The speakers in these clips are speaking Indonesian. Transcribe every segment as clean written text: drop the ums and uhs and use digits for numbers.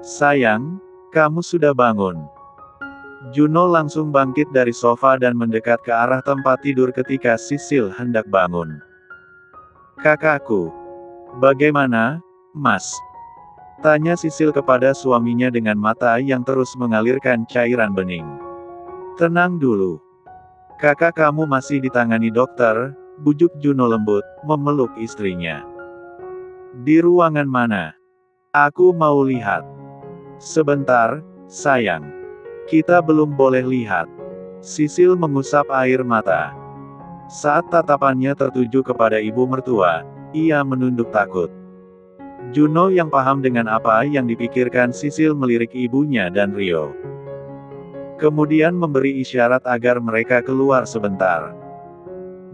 Sayang, kamu sudah bangun. Juno langsung bangkit dari sofa dan mendekat ke arah tempat tidur ketika Sisil hendak bangun. Kakakku. Bagaimana, Mas? Tanya Sisil kepada suaminya dengan mata yang terus mengalirkan cairan bening. Tenang dulu. Kakak kamu masih ditangani dokter, bujuk Juno lembut, memeluk istrinya. Di ruangan mana? Aku mau lihat. Sebentar, sayang. Kita belum boleh lihat. Sisil mengusap air mata. Saat tatapannya tertuju kepada ibu mertua, ia menunduk takut. Juno yang paham dengan apa yang dipikirkan Sisil melirik ibunya dan Rio. Kemudian memberi isyarat agar mereka keluar sebentar.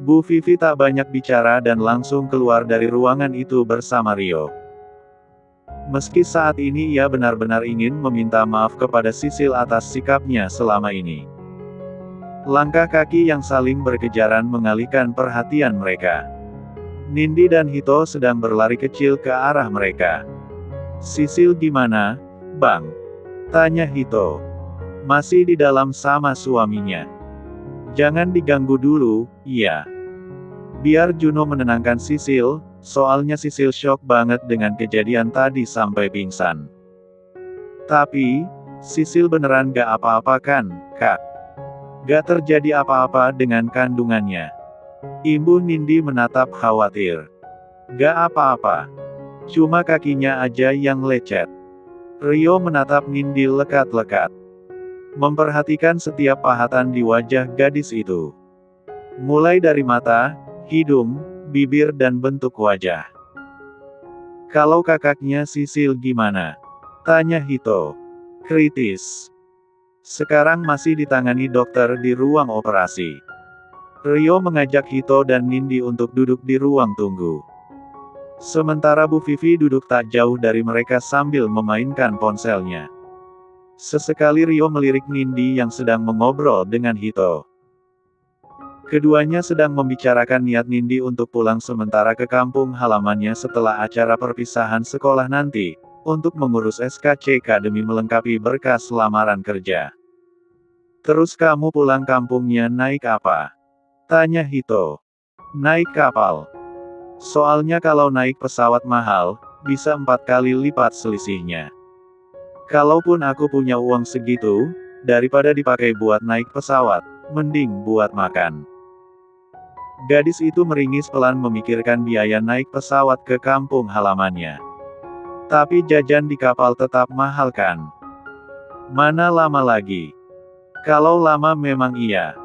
Bu Vivi tak banyak bicara dan langsung keluar dari ruangan itu bersama Rio. Meski saat ini ia benar-benar ingin meminta maaf kepada Sisil atas sikapnya selama ini. Langkah kaki yang saling berkejaran mengalihkan perhatian mereka. Nindi dan Hito sedang berlari kecil ke arah mereka. Sisil gimana, Bang? Tanya Hito. Masih di dalam sama suaminya. Jangan diganggu dulu, ya. Biar Juno menenangkan Sisil, soalnya Sisil shock banget dengan kejadian tadi sampai pingsan. Tapi, Sisil beneran gak apa-apa kan, Kak? Gak terjadi apa-apa dengan kandungannya. Ibu Nindi menatap khawatir. Gak apa-apa. Cuma kakinya aja yang lecet. Rio menatap Nindi lekat-lekat. Memperhatikan setiap pahatan di wajah gadis itu. Mulai dari mata, hidung, bibir dan bentuk wajah. Kalau kakaknya Sisil gimana? Tanya Hito. Kritis. Sekarang masih ditangani dokter di ruang operasi. Rio mengajak Hito dan Nindi untuk duduk di ruang tunggu. Sementara Bu Vivi duduk tak jauh dari mereka sambil memainkan ponselnya. Sesekali Rio melirik Nindi yang sedang mengobrol dengan Hito. Keduanya sedang membicarakan niat Nindi untuk pulang sementara ke kampung halamannya setelah acara perpisahan sekolah nanti, untuk mengurus SKCK demi melengkapi berkas lamaran kerja. Terus kamu pulang kampungnya naik apa? Tanya Hito. Naik kapal. Soalnya kalau naik pesawat mahal, bisa 4 kali lipat selisihnya. Kalaupun aku punya uang segitu, daripada dipakai buat naik pesawat, mending buat makan. Gadis itu meringis pelan memikirkan biaya naik pesawat ke kampung halamannya. Tapi jajan di kapal tetap mahal kan? Mana lama lagi? Kalau lama memang iya.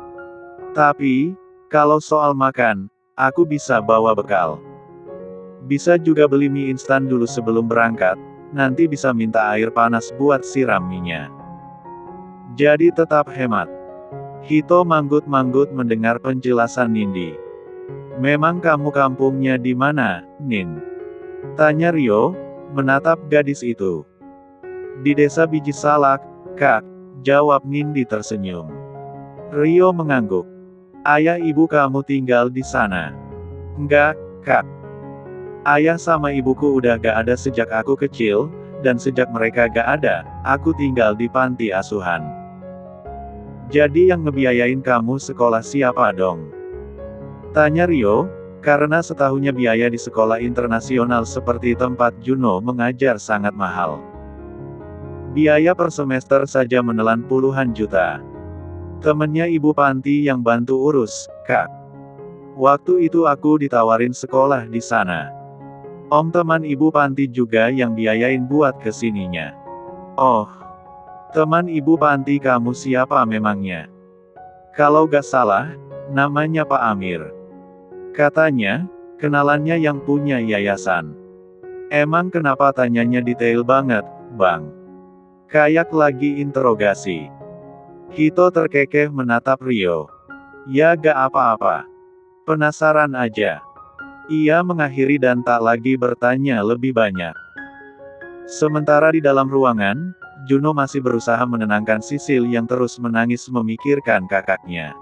Tapi, kalau soal makan, aku bisa bawa bekal. Bisa juga beli mie instan dulu sebelum berangkat, nanti bisa minta air panas buat siram mie-nya. Jadi tetap hemat. Hito manggut-manggut mendengar penjelasan Nindi. Memang kamu kampungnya di mana, Nin? Tanya Rio, menatap gadis itu. Di desa Biji Salak, Kak, jawab Nindi tersenyum. Rio mengangguk. Ayah ibu kamu tinggal di sana? Enggak, Kak. Ayah sama ibuku udah gak ada sejak aku kecil, dan sejak mereka gak ada, aku tinggal di panti asuhan. Jadi yang ngebiayain kamu sekolah siapa dong? Tanya Rio, karena setahunya biaya di sekolah internasional seperti tempat Juno mengajar sangat mahal. Biaya per semester saja menelan puluhan juta. Temennya ibu panti yang bantu urus, Kak. Waktu itu aku ditawarin sekolah di sana. Om teman ibu panti juga yang biayain buat kesininya. Oh, teman ibu panti kamu siapa memangnya? Kalau gak salah, namanya Pak Amir. Katanya, kenalannya yang punya yayasan. Emang kenapa tanyanya detail banget, Bang? Kayak lagi interogasi. Hito terkekeh menatap Rio. Ya gak apa-apa. Penasaran aja. Ia mengakhiri dan tak lagi bertanya lebih banyak. Sementara di dalam ruangan, Juno masih berusaha menenangkan Sisil yang terus menangis memikirkan kakaknya.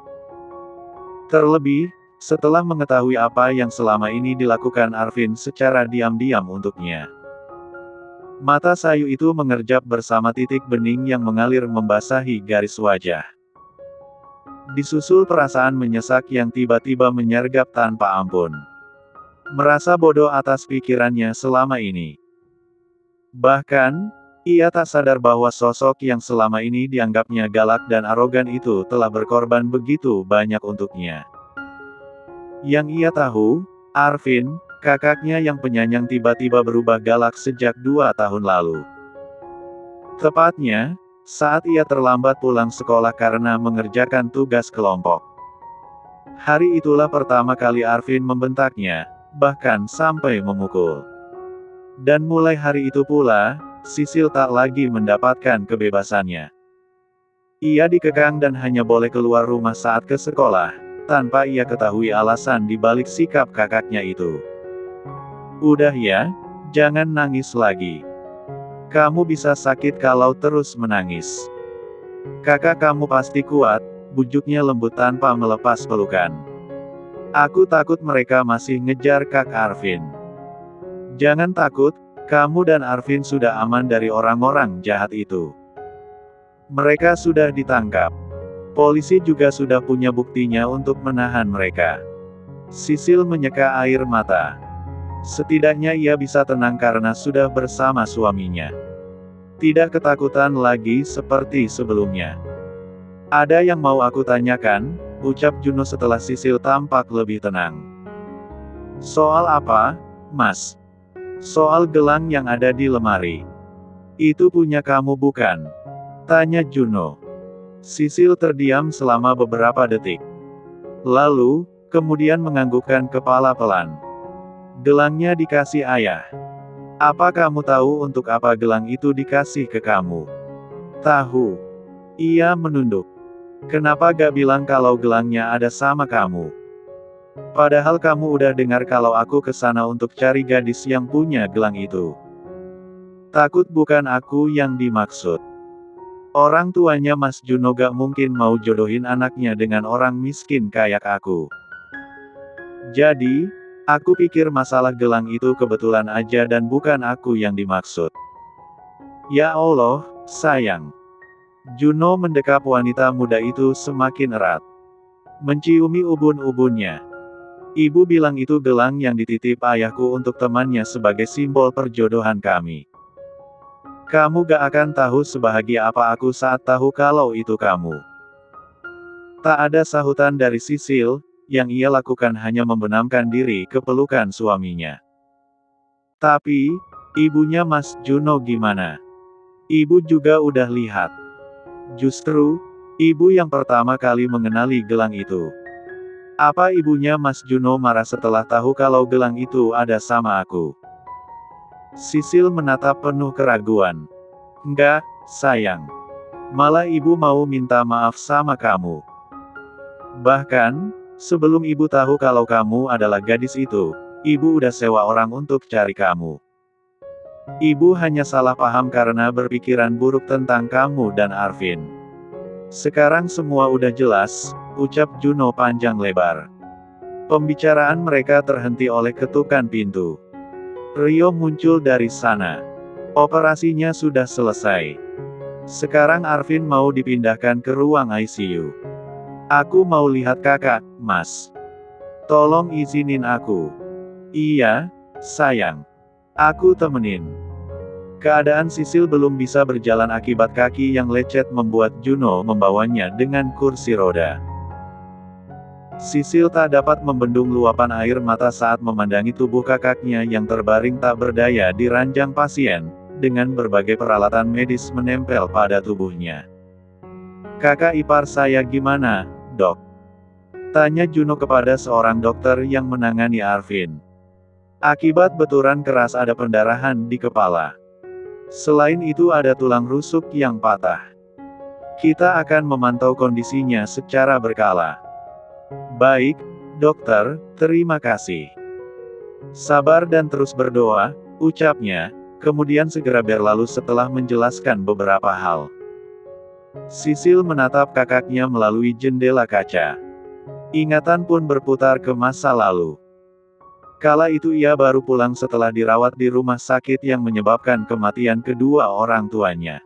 Terlebih, setelah mengetahui apa yang selama ini dilakukan Arvin secara diam-diam untuknya. Mata sayu itu mengerjap bersama titik bening yang mengalir membasahi garis wajah. Disusul perasaan menyesak yang tiba-tiba menyergap tanpa ampun. Merasa bodoh atas pikirannya selama ini. Bahkan, ia tak sadar bahwa sosok yang selama ini dianggapnya galak dan arogan itu telah berkorban begitu banyak untuknya. Yang ia tahu, Arvin, kakaknya yang penyayang tiba-tiba berubah galak sejak 2 tahun lalu. Tepatnya, saat ia terlambat pulang sekolah karena mengerjakan tugas kelompok. Hari itulah pertama kali Arvin membentaknya, bahkan sampai memukul. Dan mulai hari itu pula, Sisil tak lagi mendapatkan kebebasannya. Ia dikekang dan hanya boleh keluar rumah saat ke sekolah, tanpa ia ketahui alasan di balik sikap kakaknya itu. Udah ya, jangan nangis lagi. Kamu bisa sakit kalau terus menangis. Kakak kamu pasti kuat, bujuknya lembut tanpa melepas pelukan. Aku takut mereka masih ngejar Kak Arvin. Jangan takut, kamu dan Arvin sudah aman dari orang-orang jahat itu. Mereka sudah ditangkap. Polisi juga sudah punya buktinya untuk menahan mereka. Sisil menyeka air mata. Setidaknya ia bisa tenang karena sudah bersama suaminya. Tidak ketakutan lagi seperti sebelumnya. Ada yang mau aku tanyakan, ucap Juno setelah Sisil tampak lebih tenang. Soal apa, Mas? Soal gelang yang ada di lemari. Itu punya kamu bukan? Tanya Juno. Sisil terdiam selama beberapa detik. Lalu, kemudian menganggukkan kepala pelan. Gelangnya dikasih ayah. Apa kamu tahu untuk apa gelang itu dikasih ke kamu? Tahu. Ia menunduk. Kenapa gak bilang kalau gelangnya ada sama kamu? Padahal kamu udah dengar kalau aku kesana untuk cari gadis yang punya gelang itu. Takut bukan aku yang dimaksud. Orang tuanya Mas Juno gak mungkin mau jodohin anaknya dengan orang miskin kayak aku. Jadi, aku pikir masalah gelang itu kebetulan aja dan bukan aku yang dimaksud. Ya Allah, sayang. Juno mendekap wanita muda itu semakin erat. Menciumi ubun-ubunnya. Ibu bilang itu gelang yang dititip ayahku untuk temannya sebagai simbol perjodohan kami. Kamu gak akan tahu sebahagia apa aku saat tahu kalau itu kamu. Tak ada sahutan dari Sisil, yang ia lakukan hanya membenamkan diri ke pelukan suaminya. Tapi, ibunya Mas Juno gimana? Ibu juga udah lihat. Justru, ibu yang pertama kali mengenali gelang itu. Apa ibunya Mas Juno marah setelah tahu kalau gelang itu ada sama aku? Sisil menatap penuh keraguan. Enggak, sayang. Malah ibu mau minta maaf sama kamu. Bahkan, sebelum ibu tahu kalau kamu adalah gadis itu, ibu udah sewa orang untuk cari kamu. Ibu hanya salah paham karena berpikiran buruk tentang kamu dan Arvin. Sekarang semua udah jelas, ucap Juno panjang lebar. Pembicaraan mereka terhenti oleh ketukan pintu. Rio muncul dari sana. Operasinya sudah selesai. Sekarang Arvin mau dipindahkan ke ruang ICU. Aku mau lihat kakak, Mas. Tolong izinin aku. Iya, sayang. Aku temenin. Keadaan Sisil belum bisa berjalan akibat kaki yang lecet membuat Juno membawanya dengan kursi roda. Sisil tak dapat membendung luapan air mata saat memandangi tubuh kakaknya yang terbaring tak berdaya di ranjang pasien, dengan berbagai peralatan medis menempel pada tubuhnya. Kakak ipar saya gimana, dok? Tanya Juno kepada seorang dokter yang menangani Arvin. Akibat benturan keras ada pendarahan di kepala. Selain itu ada tulang rusuk yang patah. Kita akan memantau kondisinya secara berkala. Baik, dokter, terima kasih. Sabar dan terus berdoa, ucapnya, kemudian segera berlalu setelah menjelaskan beberapa hal. Sisil menatap kakaknya melalui jendela kaca. Ingatan pun berputar ke masa lalu. Kala itu ia baru pulang setelah dirawat di rumah sakit yang menyebabkan kematian kedua orang tuanya.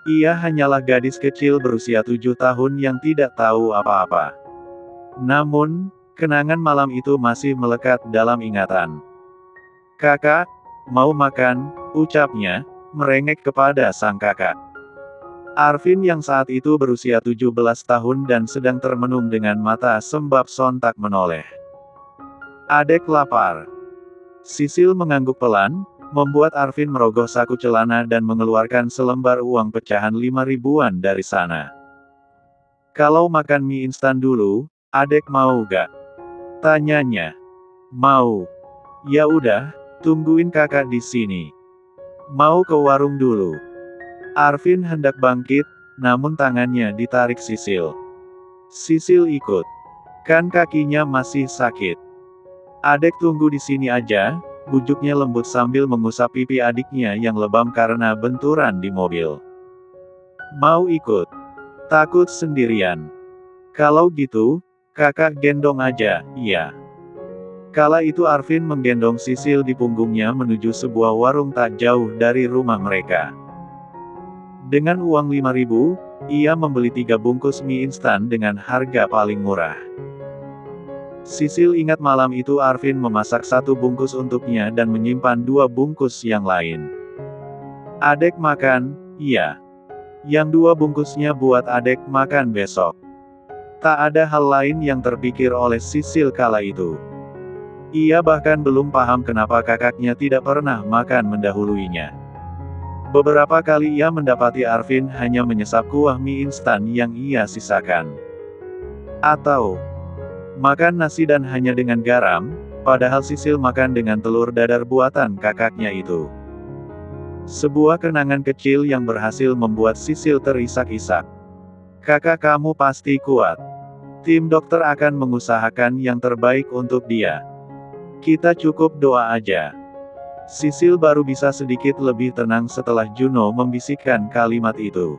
Ia hanyalah gadis kecil berusia 7 tahun yang tidak tahu apa-apa. Namun, kenangan malam itu masih melekat dalam ingatan. "Kakak, mau makan?" ucapnya, merengek kepada sang kakak. Arvin yang saat itu berusia 17 tahun dan sedang termenung dengan mata sembab sontak menoleh. "Adek lapar." Sisil mengangguk pelan, membuat Arvin merogoh saku celana dan mengeluarkan selembar uang pecahan 5 ribuan dari sana. "Kalau makan mie instan dulu, adek mau gak?" tanyanya. "Mau." "Ya udah, tungguin kakak di sini." "Mau ke warung dulu." Arvin hendak bangkit, namun tangannya ditarik Sisil. Sisil ikut. Kan kakinya masih sakit. "Adek tunggu di sini aja," bujuknya lembut sambil mengusap pipi adiknya yang lebam karena benturan di mobil. "Mau ikut? Takut sendirian? Kalau gitu, kakak gendong aja, iya." Kala itu Arvin menggendong Sisil di punggungnya menuju sebuah warung tak jauh dari rumah mereka. Dengan uang 5 ribu, ia membeli 3 bungkus mie instan dengan harga paling murah. Sisil ingat malam itu Arvin memasak 1 bungkus untuknya dan menyimpan 2 bungkus yang lain. "Adek makan?" "Iya." "Yang 2 bungkusnya buat adek makan besok." Tak ada hal lain yang terpikir oleh Sisil kala itu. Ia bahkan belum paham kenapa kakaknya tidak pernah makan mendahuluinya. Beberapa kali ia mendapati Arvin hanya menyesap kuah mie instan yang ia sisakan. Atau makan nasi dan hanya dengan garam, padahal Sisil makan dengan telur dadar buatan kakaknya itu. Sebuah kenangan kecil yang berhasil membuat Sisil terisak-isak. "Kakak kamu pasti kuat. Tim dokter akan mengusahakan yang terbaik untuk dia. Kita cukup doa aja." Sisil baru bisa sedikit lebih tenang setelah Juno membisikkan kalimat itu.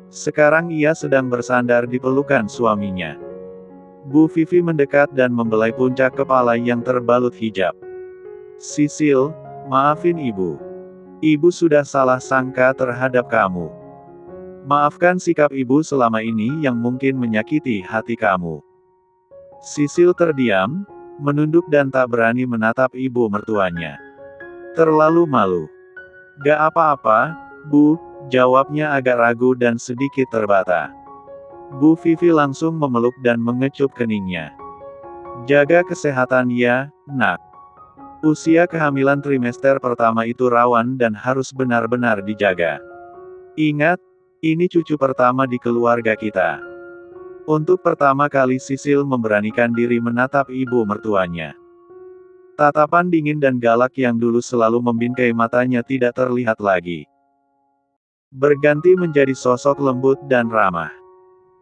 Sekarang ia sedang bersandar di pelukan suaminya. Bu Vivi mendekat dan membelai puncak kepala yang terbalut hijab. "Sisil, maafin ibu. Ibu sudah salah sangka terhadap kamu. Maafkan sikap ibu selama ini yang mungkin menyakiti hati kamu." Sisil terdiam, menunduk dan tak berani menatap ibu mertuanya. Terlalu malu. "Gak apa-apa, Bu," jawabnya agak ragu dan sedikit terbata. Bu Vivi langsung memeluk dan mengecup keningnya. "Jaga kesehatan ya, Nak. Usia kehamilan trimester pertama itu rawan dan harus benar-benar dijaga. Ingat, ini cucu pertama di keluarga kita." Untuk pertama kali Sisil memberanikan diri menatap ibu mertuanya. Tatapan dingin dan galak yang dulu selalu membingkai matanya tidak terlihat lagi. Berganti menjadi sosok lembut dan ramah.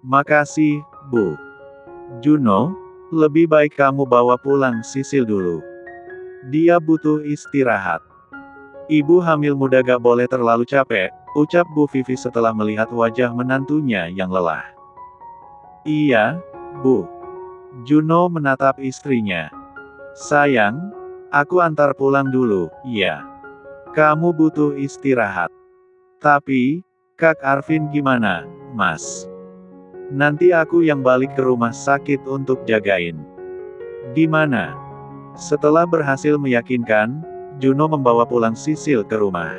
"Makasih, Bu. Juno, lebih baik kamu bawa pulang Sisil dulu. Dia butuh istirahat. Ibu hamil muda gak boleh terlalu capek," ucap Bu Vivi setelah melihat wajah menantunya yang lelah. "Iya, Bu." Juno menatap istrinya. "Sayang, aku antar pulang dulu, ya. Kamu butuh istirahat. Tapi, Kak Arvin gimana, Mas? Nanti aku yang balik ke rumah sakit untuk jagain." "Gimana?" Setelah berhasil meyakinkan, Juno membawa pulang Sisil ke rumah.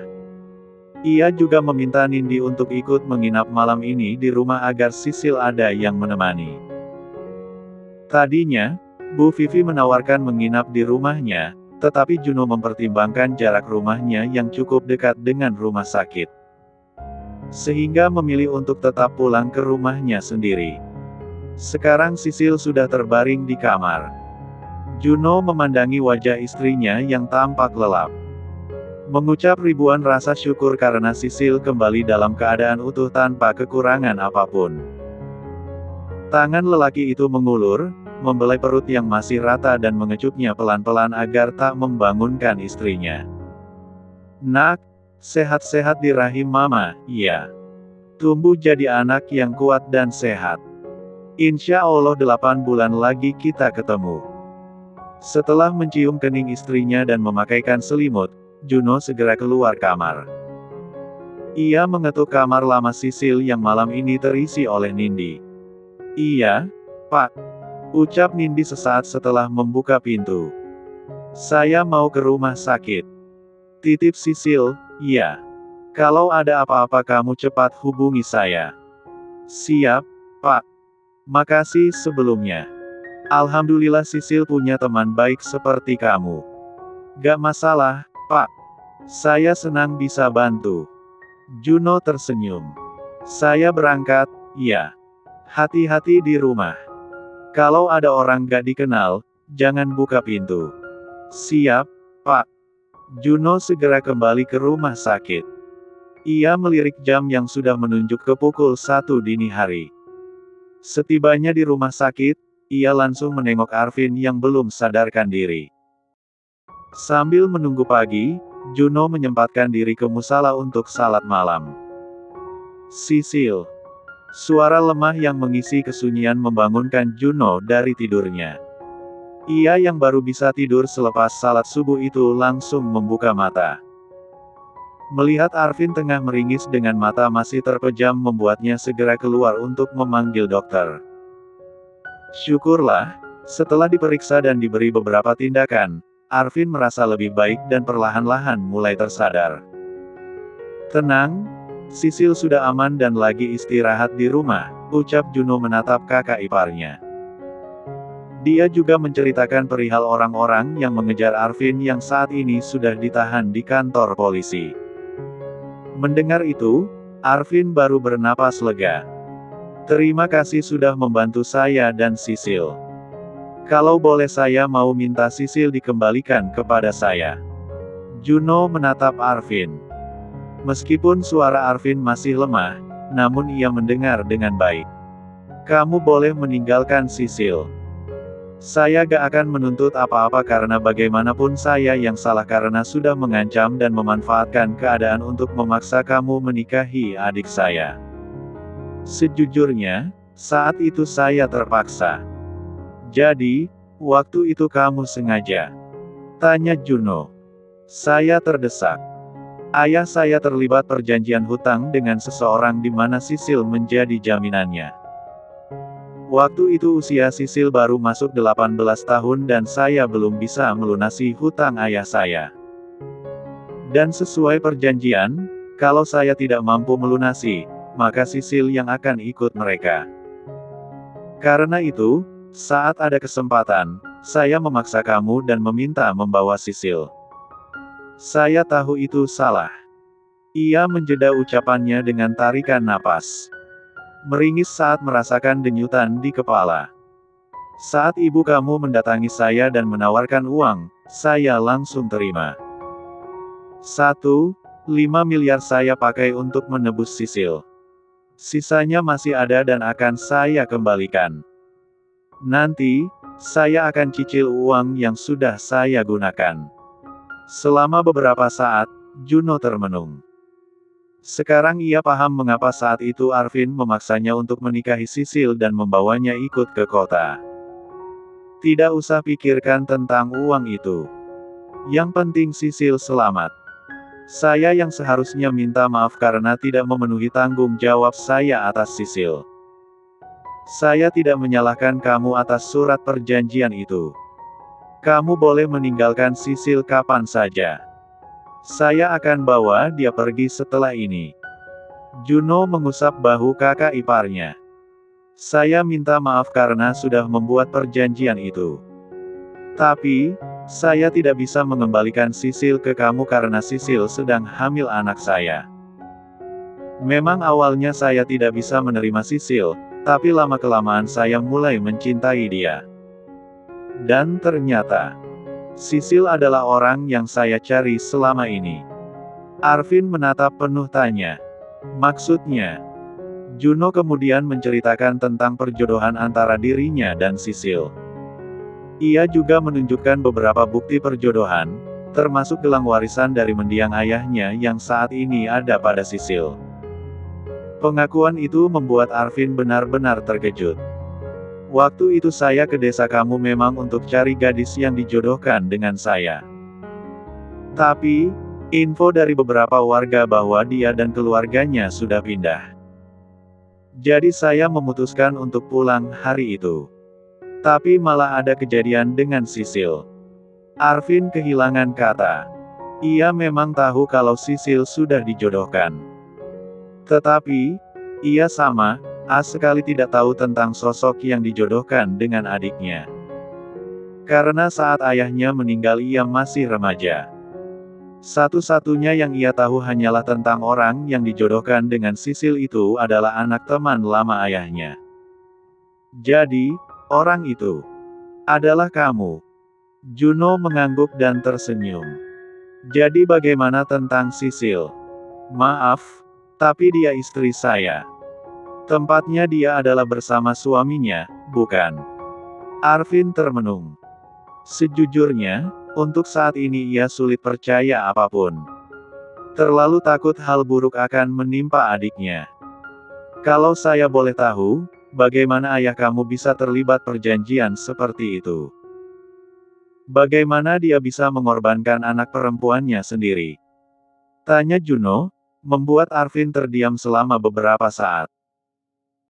Ia juga meminta Nindi untuk ikut menginap malam ini di rumah agar Sisil ada yang menemani. Tadinya, Bu Vivi menawarkan menginap di rumahnya, tetapi Juno mempertimbangkan jarak rumahnya yang cukup dekat dengan rumah sakit. Sehingga memilih untuk tetap pulang ke rumahnya sendiri. Sekarang Sisil sudah terbaring di kamar. Juno memandangi wajah istrinya yang tampak lelap. Mengucap ribuan rasa syukur karena Sisil kembali dalam keadaan utuh tanpa kekurangan apapun. Tangan lelaki itu mengulur, membelai perut yang masih rata dan mengecupnya pelan-pelan agar tak membangunkan istrinya. "Nak, sehat-sehat di rahim Mama, ya. Tumbuh jadi anak yang kuat dan sehat. Insya Allah 8 bulan lagi kita ketemu." Setelah mencium kening istrinya dan memakaikan selimut, Juno segera keluar kamar. Ia mengetuk kamar lama Sisil yang malam ini terisi oleh Nindi. "Iya, Pak," ucap Nindi sesaat setelah membuka pintu. "Saya mau ke rumah sakit," titip Sisil. "Ya. Kalau ada apa-apa kamu cepat hubungi saya." "Siap, Pak. Makasih sebelumnya. Alhamdulillah Sisil punya teman baik seperti kamu." "Gak masalah, Pak. Saya senang bisa bantu." Juno tersenyum. "Saya berangkat, ya. Hati-hati di rumah. Kalau ada orang gak dikenal, jangan buka pintu." "Siap, Pak." Juno segera kembali ke rumah sakit. Ia melirik jam yang sudah menunjuk ke pukul 1 dini hari. Setibanya di rumah sakit, ia langsung menengok Arvin yang belum sadarkan diri. Sambil menunggu pagi, Juno menyempatkan diri ke musala untuk salat malam. "Sisil." Suara lemah yang mengisi kesunyian membangunkan Juno dari tidurnya. Ia yang baru bisa tidur selepas salat subuh itu langsung membuka mata. Melihat Arvin tengah meringis dengan mata masih terpejam membuatnya segera keluar untuk memanggil dokter. Syukurlah, setelah diperiksa dan diberi beberapa tindakan, Arvin merasa lebih baik dan perlahan-lahan mulai tersadar. "Tenang, Sisil sudah aman dan lagi istirahat di rumah," ucap Juno menatap kakak iparnya. Dia juga menceritakan perihal orang-orang yang mengejar Arvin yang saat ini sudah ditahan di kantor polisi. Mendengar itu, Arvin baru bernapas lega. "Terima kasih sudah membantu saya dan Sisil. Kalau boleh saya mau minta Sisil dikembalikan kepada saya." Juno menatap Arvin. Meskipun suara Arvin masih lemah, namun ia mendengar dengan baik. "Kamu boleh meninggalkan Sisil. Saya gak akan menuntut apa-apa karena bagaimanapun saya yang salah karena sudah mengancam dan memanfaatkan keadaan untuk memaksa kamu menikahi adik saya. Sejujurnya, saat itu saya terpaksa." "Jadi, waktu itu kamu sengaja?" tanya Juno. "Saya terdesak. Ayah saya terlibat perjanjian hutang dengan seseorang di mana Sisil menjadi jaminannya. Waktu itu usia Sisil baru masuk 18 tahun dan saya belum bisa melunasi hutang ayah saya. Dan sesuai perjanjian, kalau saya tidak mampu melunasi, maka Sisil yang akan ikut mereka. Karena itu, saat ada kesempatan, saya memaksa kamu dan meminta membawa Sisil. Saya tahu itu salah." Ia menjeda ucapannya dengan tarikan napas. Meringis saat merasakan denyutan di kepala. "Saat ibu kamu mendatangi saya dan menawarkan uang, saya langsung terima. 1,5 miliar saya pakai untuk menebus Sisil. Sisanya masih ada dan akan saya kembalikan. Nanti, saya akan cicil uang yang sudah saya gunakan." Selama beberapa saat, Juno termenung. Sekarang ia paham mengapa saat itu Arvin memaksanya untuk menikahi Sisil dan membawanya ikut ke kota. Tidak usah pikirkan tentang uang itu. Yang penting Sisil selamat. Saya yang seharusnya minta maaf karena tidak memenuhi tanggung jawab saya atas Sisil. Saya tidak menyalahkan kamu atas surat perjanjian itu. Kamu boleh meninggalkan Sisil kapan saja. Saya akan bawa dia pergi setelah ini." Juno mengusap bahu kakak iparnya. "Saya minta maaf karena sudah membuat perjanjian itu. Tapi, saya tidak bisa mengembalikan Sisil ke kamu karena Sisil sedang hamil anak saya. Memang awalnya saya tidak bisa menerima Sisil, tapi lama-kelamaan saya mulai mencintai dia. Dan ternyata, Sisil adalah orang yang saya cari selama ini." Arvin menatap penuh tanya. "Maksudnya?" Juno kemudian menceritakan tentang perjodohan antara dirinya dan Sisil. Ia juga menunjukkan beberapa bukti perjodohan, termasuk gelang warisan dari mendiang ayahnya yang saat ini ada pada Sisil. Pengakuan itu membuat Arvin benar-benar terkejut. Waktu itu saya ke desa kamu memang untuk cari gadis yang dijodohkan dengan saya. Tapi, info dari beberapa warga bahwa dia dan keluarganya sudah pindah. Jadi saya memutuskan untuk pulang hari itu. Tapi malah ada kejadian dengan Sisil. Arvin kehilangan kata. Ia memang tahu kalau Sisil sudah dijodohkan. Tetapi, ia sama sekali tidak tahu tentang sosok yang dijodohkan dengan adiknya. Karena saat ayahnya meninggal ia masih remaja. Satu-satunya yang ia tahu hanyalah tentang orang yang dijodohkan dengan Sisil itu adalah anak teman lama ayahnya. Jadi, orang itu adalah kamu. Juno mengangguk dan tersenyum. Jadi bagaimana tentang Sisil? Maaf, tapi dia istri saya. Tempatnya dia adalah bersama suaminya, bukan? Arvin termenung. Sejujurnya, untuk saat ini ia sulit percaya apapun. Terlalu takut hal buruk akan menimpa adiknya. Kalau saya boleh tahu, bagaimana ayah kamu bisa terlibat perjanjian seperti itu? Bagaimana dia bisa mengorbankan anak perempuannya sendiri? Tanya Juno, membuat Arvin terdiam selama beberapa saat.